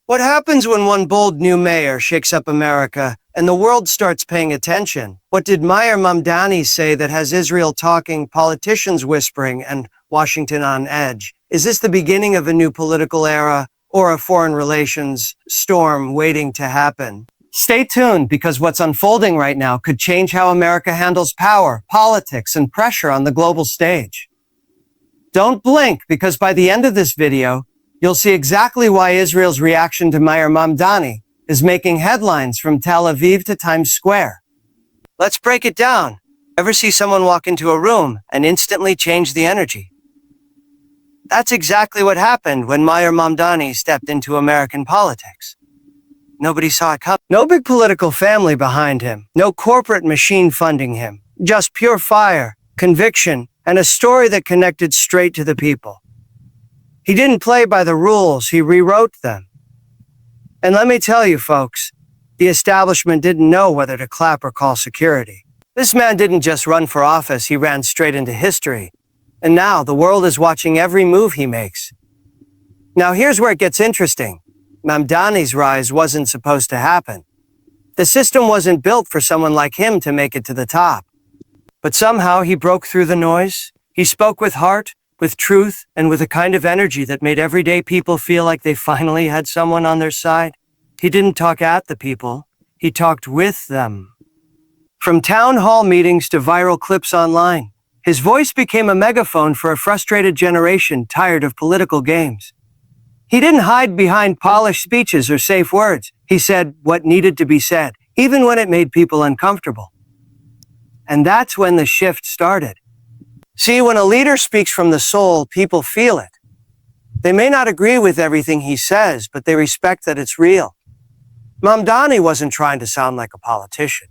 What happens when one bold new mayor shakes up America and the world starts paying attention? What did Mayor Mamdani say that has Israel talking, politicians whispering, and Washington on edge? Is this the beginning of a new political era or a foreign relations storm waiting to happen? Stay tuned, because what's unfolding right now could change how America handles power, politics, and pressure on the global stage. Don't blink, because by the end of this video, you'll see exactly why Israel's reaction to Mayor Mamdani is making headlines from Tel Aviv to Times Square. Let's break it down. Ever see someone walk into a room and instantly change the energy? That's exactly what happened when Mayor Mamdani stepped into American politics. Nobody saw it coming. No big political family behind him. No corporate machine funding him. Just pure fire, conviction, and a story that connected straight to the people. He didn't play by the rules, he rewrote them. And let me tell you, folks, the establishment didn't know whether to clap or call security. This man didn't just run for office, he ran straight into history. And now the world is watching every move he makes. Now here's where it gets interesting. Mamdani's rise wasn't supposed to happen. The system wasn't built for someone like him to make it to the top. But somehow he broke through the noise. He spoke with heart, with truth, and with a kind of energy that made everyday people feel like they finally had someone on their side. He didn't talk at the people, he talked with them. From town hall meetings to viral clips online, his voice became a megaphone for a frustrated generation tired of political games. He didn't hide behind polished speeches or safe words. He said what needed to be said, even when it made people uncomfortable. And that's when the shift started. See, when a leader speaks from the soul, people feel it. They may not agree with everything he says, but they respect that it's real. Mamdani wasn't trying to sound like a politician.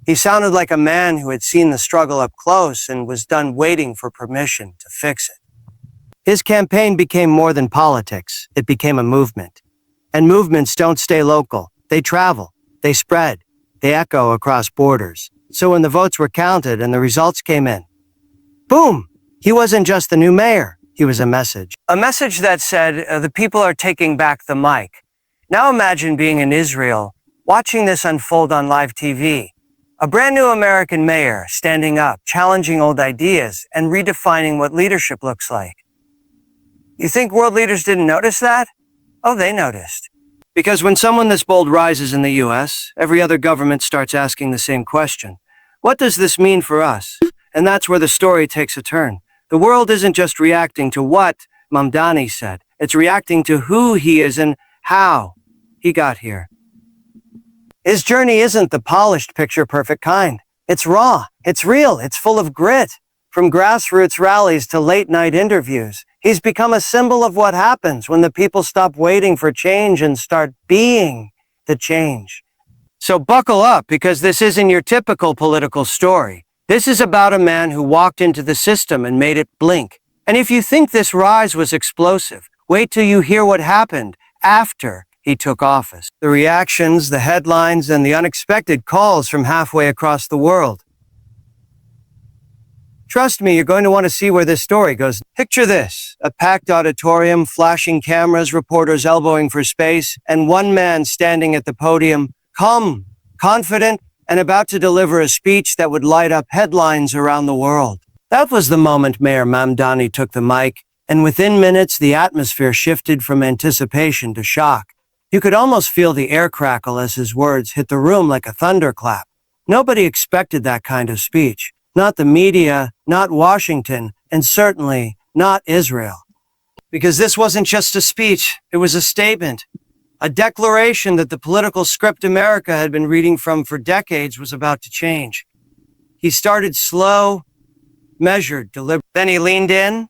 He sounded like a man who had seen the struggle up close and was done waiting for permission to fix it. His campaign became more than politics. It became a movement. And movements don't stay local. They travel, they spread, they echo across borders. So when the votes were counted and the results came in, boom! He wasn't just the new mayor. He was a message. A message that said, the people are taking back the mic. Now imagine being in Israel, watching this unfold on live TV. A brand new American mayor standing up, challenging old ideas, and redefining what leadership looks like. You think world leaders didn't notice that? Oh, they noticed. Because when someone this bold rises in the U.S., every other government starts asking the same question. What does this mean for us? And that's where the story takes a turn. The world isn't just reacting to what Mamdani said. It's reacting to who he is and how he got here. His journey isn't the polished, picture-perfect kind. It's raw, it's real, it's full of grit. From grassroots rallies to late-night interviews, he's become a symbol of what happens when the people stop waiting for change and start being the change. So buckle up, because this isn't your typical political story. This is about a man who walked into the system and made it blink. And if you think this rise was explosive, wait till you hear what happened after he took office. The reactions, the headlines, and the unexpected calls from halfway across the world. Trust me, you're going to want to see where this story goes. Picture this: a packed auditorium, flashing cameras, reporters elbowing for space, and one man standing at the podium, calm, confident, and about to deliver a speech that would light up headlines around the world. That was the moment Mayor Mamdani took the mic, and within minutes, the atmosphere shifted from anticipation to shock. You could almost feel the air crackle as his words hit the room like a thunderclap. Nobody expected that kind of speech. Not the media, not Washington, and certainly not Israel. Because this wasn't just a speech, it was a statement. A declaration that the political script America had been reading from for decades was about to change. He started slow, measured, deliberate. Then he leaned in.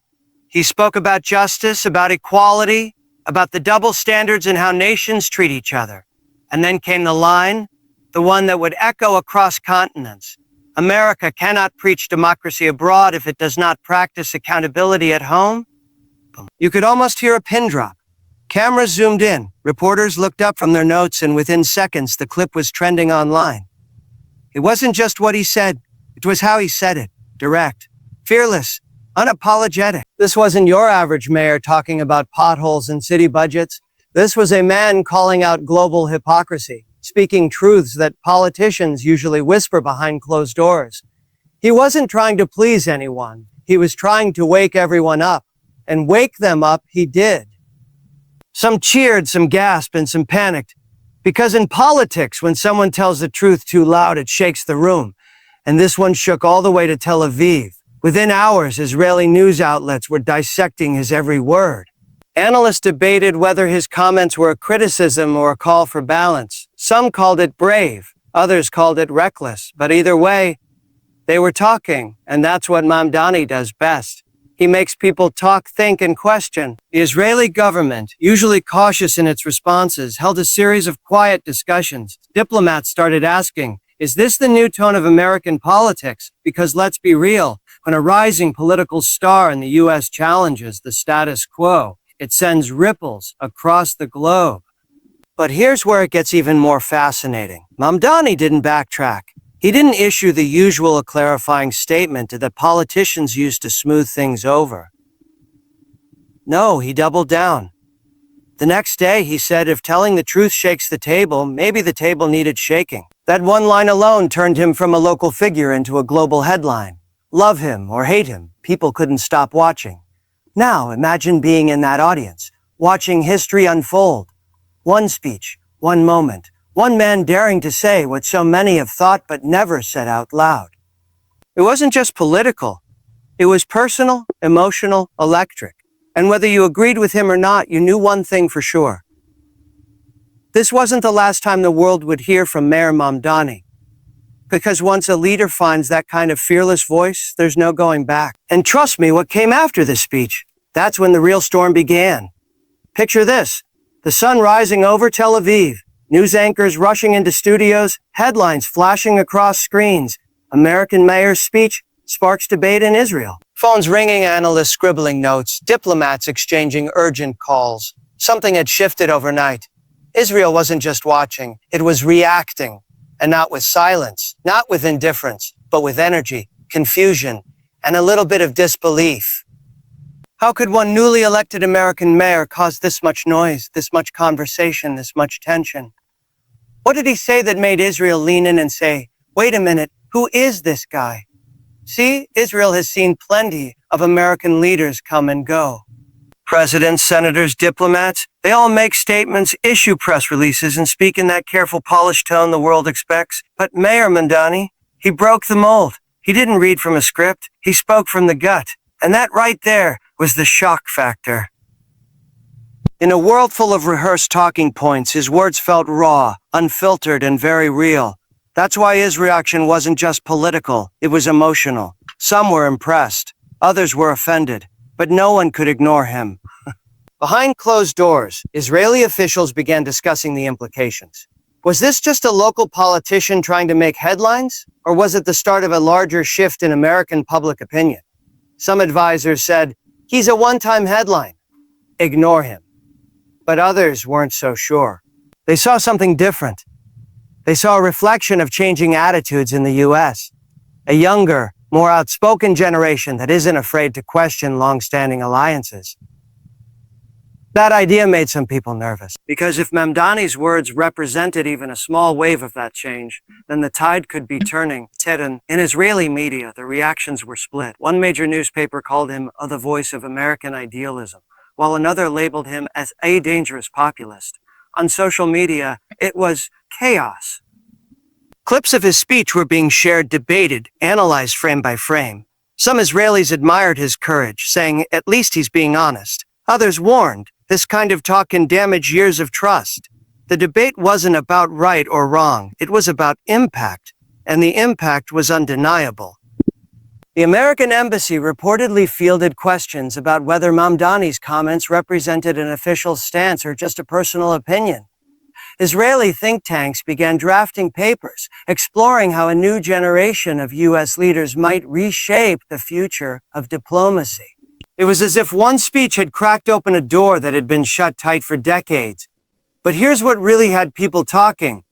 He spoke about justice, about equality, about the double standards in how nations treat each other. And then came the line, the one that would echo across continents. America cannot preach democracy abroad if it does not practice accountability at home. You could almost hear a pin drop. Cameras zoomed in, reporters looked up from their notes, and within seconds, the clip was trending online. It wasn't just what he said, it was how he said it. Direct, fearless, unapologetic. This wasn't your average mayor talking about potholes and city budgets. This was a man calling out global hypocrisy, speaking truths that politicians usually whisper behind closed doors. He wasn't trying to please anyone. He was trying to wake everyone up. And wake them up he did. Some cheered, some gasped, and some panicked. Because in politics, when someone tells the truth too loud, it shakes the room. And this one shook all the way to Tel Aviv. Within hours, Israeli news outlets were dissecting his every word. Analysts debated whether his comments were a criticism or a call for balance. Some called it brave, others called it reckless. But either way, they were talking, and that's what Mamdani does best. He makes people talk, think, and question. The Israeli government, usually cautious in its responses, held a series of quiet discussions. Diplomats started asking, is this the new tone of American politics? Because let's be real, when a rising political star in the U.S. challenges the status quo, it sends ripples across the globe. But here's where it gets even more fascinating. Mamdani didn't backtrack. He didn't issue the usual clarifying statement that politicians use to smooth things over. No, he doubled down. The next day, he said if telling the truth shakes the table, maybe the table needed shaking. That one line alone turned him from a local figure into a global headline. Love him or hate him, people couldn't stop watching. Now, imagine being in that audience, watching history unfold. One speech, one moment, one man daring to say what so many have thought but never said out loud. It wasn't just political. It was personal, emotional, electric. And whether you agreed with him or not, you knew one thing for sure. This wasn't the last time the world would hear from Mayor Mamdani. Because once a leader finds that kind of fearless voice, there's no going back. And trust me, what came after this speech, that's when the real storm began. Picture this, the sun rising over Tel Aviv, news anchors rushing into studios, headlines flashing across screens. American mayor's speech sparks debate in Israel. Phones ringing, analysts scribbling notes, diplomats exchanging urgent calls. Something had shifted overnight. Israel wasn't just watching, it was reacting. And not with silence, not with indifference, but with energy, confusion, and a little bit of disbelief. How could one newly elected American mayor cause this much noise, this much conversation, this much tension? What did he say that made Israel lean in and say, wait a minute, who is this guy? See, Israel has seen plenty of American leaders come and go. Presidents, senators, diplomats, they all make statements, issue press releases, and speak in that careful, polished tone the world expects. But Mayor Mamdani, he broke the mold. He didn't read from a script. He spoke from the gut. And that right there was the shock factor. In a world full of rehearsed talking points, his words felt raw, unfiltered, and very real. That's why his reaction wasn't just political, it was emotional. Some were impressed, others were offended, but no one could ignore him. Behind closed doors, Israeli officials began discussing the implications. Was this just a local politician trying to make headlines, or was it the start of a larger shift in American public opinion? Some advisors said, he's a one-time headline. Ignore him. But others weren't so sure. They saw something different. They saw a reflection of changing attitudes in the U.S. A younger, more outspoken generation that isn't afraid to question long-standing alliances. That idea made some people nervous, because if Mamdani's words represented even a small wave of that change, then the tide could be turning. In Israeli media, the reactions were split. One major newspaper called him the voice of American idealism, while another labeled him as a dangerous populist. On social media, it was chaos. Clips of his speech were being shared, debated, analyzed frame by frame. Some Israelis admired his courage, saying, at least he's being honest. Others warned, this kind of talk can damage years of trust. The debate wasn't about right or wrong, it was about impact, and the impact was undeniable. The American embassy reportedly fielded questions about whether Mamdani's comments represented an official stance or just a personal opinion. Israeli think tanks began drafting papers, exploring how a new generation of U.S. leaders might reshape the future of diplomacy. It was as if one speech had cracked open a door that had been shut tight for decades. But here's what really had people talking.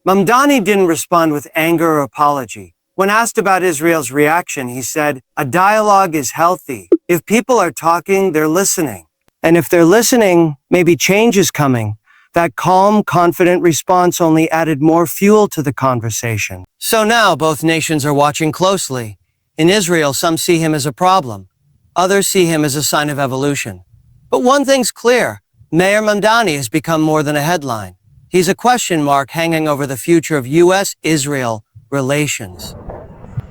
Mamdani didn't respond with anger or apology. When asked about Israel's reaction, he said, a dialogue is healthy. If people are talking, they're listening. And if they're listening, maybe change is coming. That calm, confident response only added more fuel to the conversation. So now both nations are watching closely. In Israel, some see him as a problem. Others see him as a sign of evolution. But one thing's clear. Mayor Mamdani has become more than a headline. He's a question mark hanging over the future of U.S.-Israel relations.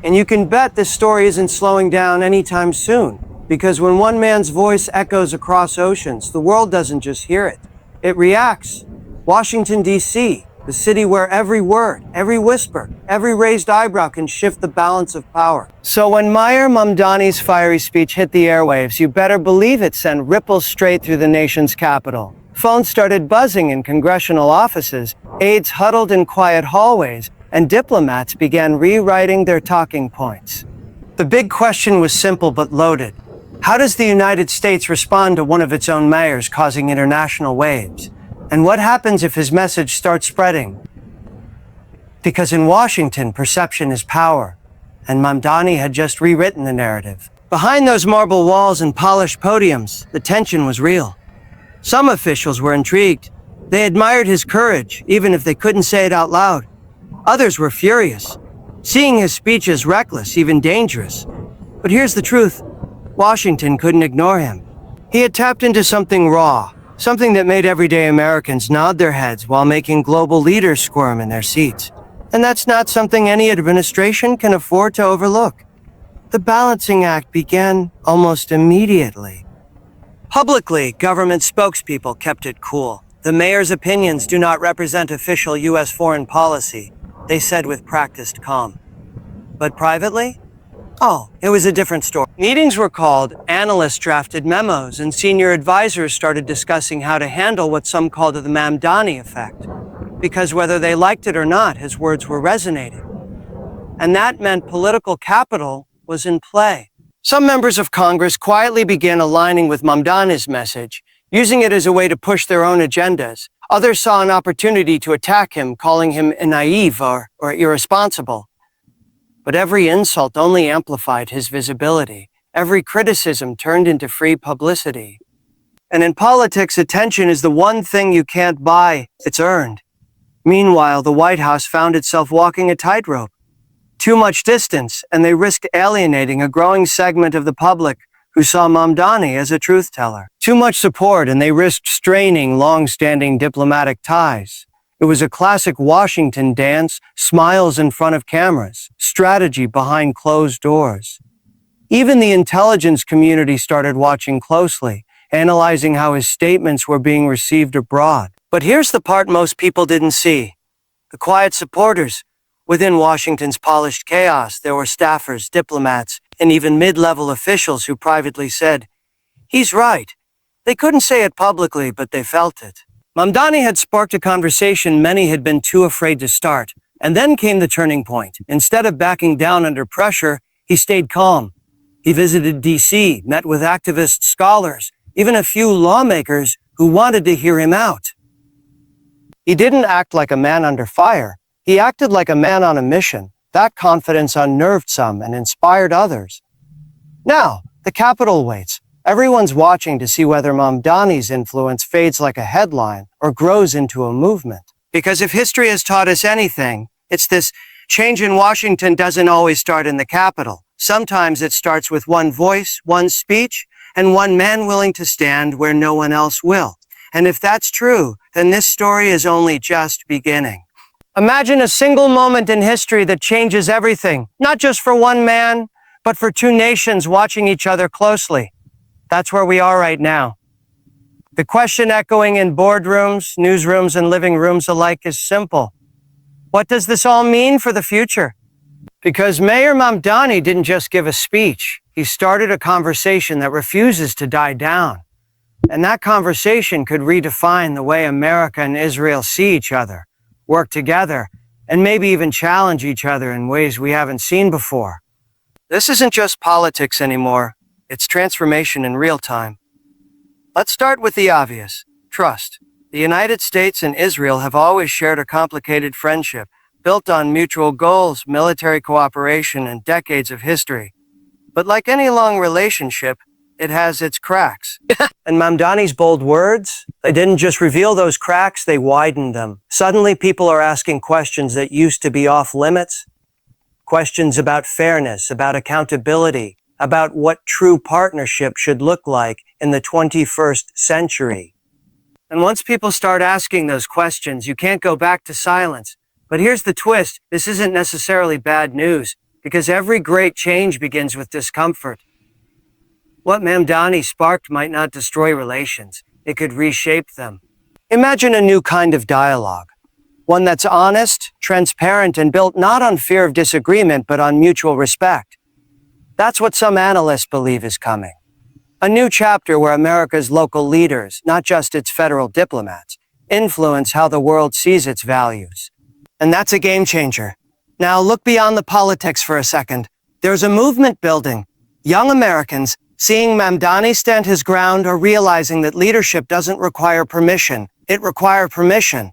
And you can bet this story isn't slowing down anytime soon. Because when one man's voice echoes across oceans, the world doesn't just hear it. It reacts. Washington, D.C., the city where every word, every whisper, every raised eyebrow can shift the balance of power. So when Mayor Mamdani's fiery speech hit the airwaves, you better believe it sent ripples straight through the nation's capital. Phones started buzzing in congressional offices, aides huddled in quiet hallways, and diplomats began rewriting their talking points. The big question was simple but loaded. How does the United States respond to one of its own mayors causing international waves? And what happens if his message starts spreading? Because in Washington, perception is power, and Mamdani had just rewritten the narrative. Behind those marble walls and polished podiums, the tension was real. Some officials were intrigued. They admired his courage, even if they couldn't say it out loud. Others were furious, seeing his speech as reckless, even dangerous. But here's the truth. Washington couldn't ignore him. He had tapped into something raw, something that made everyday Americans nod their heads while making global leaders squirm in their seats. And that's not something any administration can afford to overlook. The balancing act began almost immediately. Publicly, government spokespeople kept it cool. The mayor's opinions do not represent official U.S. foreign policy, they said with practiced calm. But privately? Oh, it was a different story. Meetings were called, analysts drafted memos, and senior advisors started discussing how to handle what some called the Mamdani effect. Because whether they liked it or not, his words were resonating. And that meant political capital was in play. Some members of Congress quietly began aligning with Mamdani's message, using it as a way to push their own agendas. Others saw an opportunity to attack him, calling him naive or irresponsible. But every insult only amplified his visibility. Every criticism turned into free publicity. And in politics, attention is the one thing you can't buy. It's earned. Meanwhile, the White House found itself walking a tightrope. Too much distance, and they risked alienating a growing segment of the public who saw Mamdani as a truth teller. Too much support, and they risked straining long-standing diplomatic ties. It was a classic Washington dance, smiles in front of cameras, strategy behind closed doors. Even the intelligence community started watching closely, analyzing how his statements were being received abroad. But here's the part most people didn't see. The quiet supporters. Within Washington's polished chaos, there were staffers, diplomats, and even mid-level officials who privately said, "He's right." They couldn't say it publicly, but they felt it. Mamdani had sparked a conversation many had been too afraid to start. And then came the turning point. Instead of backing down under pressure, he stayed calm. He visited D.C., met with activists, scholars, even a few lawmakers who wanted to hear him out. He didn't act like a man under fire. He acted like a man on a mission. That confidence unnerved some and inspired others. Now, the Capitol waits. Everyone's watching to see whether Mamdani's influence fades like a headline or grows into a movement. Because if history has taught us anything, it's this: change in Washington doesn't always start in the Capitol. Sometimes it starts with one voice, one speech, and one man willing to stand where no one else will. And if that's true, then this story is only just beginning. Imagine a single moment in history that changes everything, not just for one man, but for two nations watching each other closely. That's where we are right now. The question echoing in boardrooms, newsrooms, and living rooms alike is simple. What does this all mean for the future? Because Mayor Mamdani didn't just give a speech. He started a conversation that refuses to die down. And that conversation could redefine the way America and Israel see each other, work together, and maybe even challenge each other in ways we haven't seen before. This isn't just politics anymore. It's transformation in real time. Let's start with the obvious: trust. The United States and Israel have always shared a complicated friendship, built on mutual goals, military cooperation, and decades of history. But like any long relationship, it has its cracks. And Mamdani's bold words, they didn't just reveal those cracks, they widened them. Suddenly people are asking questions that used to be off limits. Questions about fairness, about accountability, about what true partnership should look like in the 21st century. And once people start asking those questions, you can't go back to silence. But here's the twist. This isn't necessarily bad news, because every great change begins with discomfort. What Mamdani sparked might not destroy relations. It could reshape them. Imagine a new kind of dialogue. One that's honest, transparent, and built not on fear of disagreement, but on mutual respect. That's what some analysts believe is coming. A new chapter where America's local leaders, not just its federal diplomats, influence how the world sees its values. And that's a game changer. Now look beyond the politics for a second. There's a movement building. Young Americans, seeing Mamdani stand his ground, are realizing that leadership doesn't require permission. It requires permission.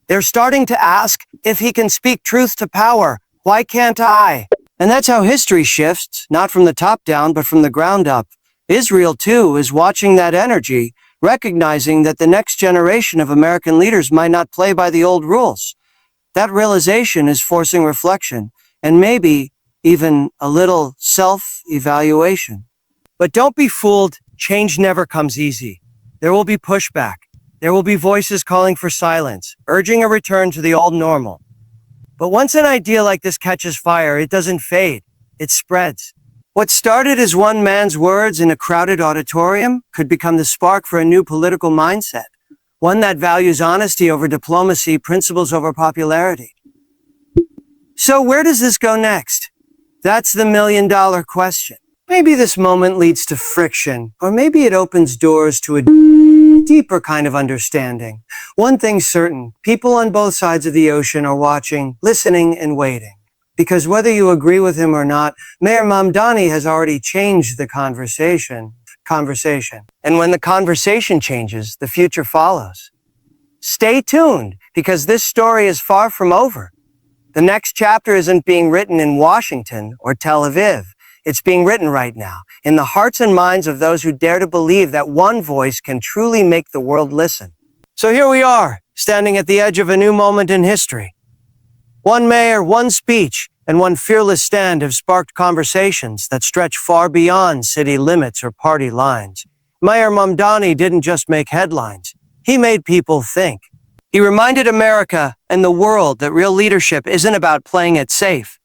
They're starting to ask, if he can speak truth to power, why can't I? And that's how history shifts, not from the top down, but from the ground up. Israel, too, is watching that energy, recognizing that the next generation of American leaders might not play by the old rules. That realization is forcing reflection, and maybe even a little self-evaluation. But don't be fooled, change never comes easy. There will be pushback. There will be voices calling for silence, urging a return to the old normal. But once an idea like this catches fire, it doesn't fade, it spreads. What started as one man's words in a crowded auditorium could become the spark for a new political mindset, one that values honesty over diplomacy, principles over popularity. So where does this go next? That's the million-dollar question. Maybe this moment leads to friction, or maybe it opens doors to a deeper kind of understanding. One thing's certain, people on both sides of the ocean are watching, listening, and waiting. Because whether you agree with him or not, Mayor Mamdani has already changed the conversation. And when the conversation changes, the future follows. Stay tuned, because this story is far from over. The next chapter isn't being written in Washington or Tel Aviv. It's being written right now, in the hearts and minds of those who dare to believe that one voice can truly make the world listen. So here we are, standing at the edge of a new moment in history. One mayor, one speech, and one fearless stand have sparked conversations that stretch far beyond city limits or party lines. Mayor Mamdani didn't just make headlines. He made people think. He reminded America and the world that real leadership isn't about playing it safe.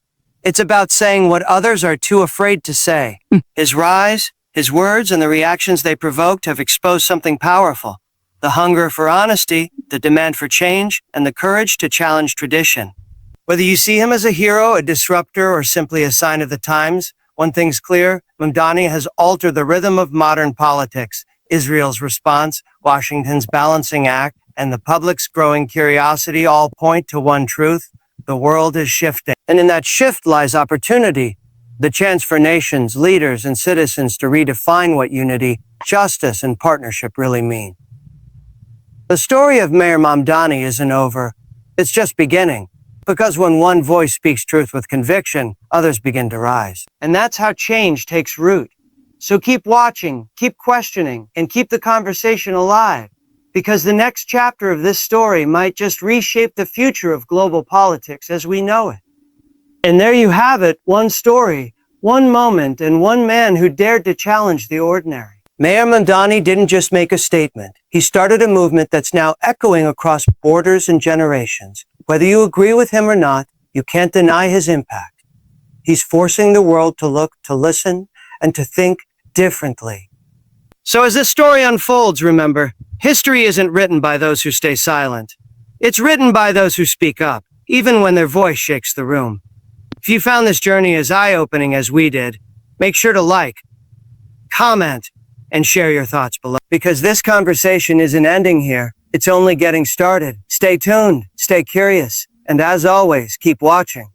It's about saying what others are too afraid to say. His rise, his words, and the reactions they provoked have exposed something powerful. The hunger for honesty, the demand for change, and the courage to challenge tradition. Whether you see him as a hero, a disruptor, or simply a sign of the times, one thing's clear, Mamdani has altered the rhythm of modern politics. Israel's response, Washington's balancing act, and the public's growing curiosity all point to one truth. The world is shifting. And in that shift lies opportunity, the chance for nations, leaders, and citizens to redefine what unity, justice, and partnership really mean. The story of Mayor Mamdani isn't over. It's just beginning. Because when one voice speaks truth with conviction, others begin to rise. And that's how change takes root. So keep watching, keep questioning, and keep the conversation alive. Because the next chapter of this story might just reshape the future of global politics as we know it. And there you have it, one story, one moment, and one man who dared to challenge the ordinary. Mayor Mamdani didn't just make a statement. He started a movement that's now echoing across borders and generations. Whether you agree with him or not, you can't deny his impact. He's forcing the world to look, to listen, and to think differently. So as this story unfolds, remember, history isn't written by those who stay silent. It's written by those who speak up, even when their voice shakes the room. If you found this journey as eye-opening as we did, make sure to like, comment, and share your thoughts below. Because this conversation isn't ending here. It's only getting started. Stay tuned, stay curious, and as always, keep watching.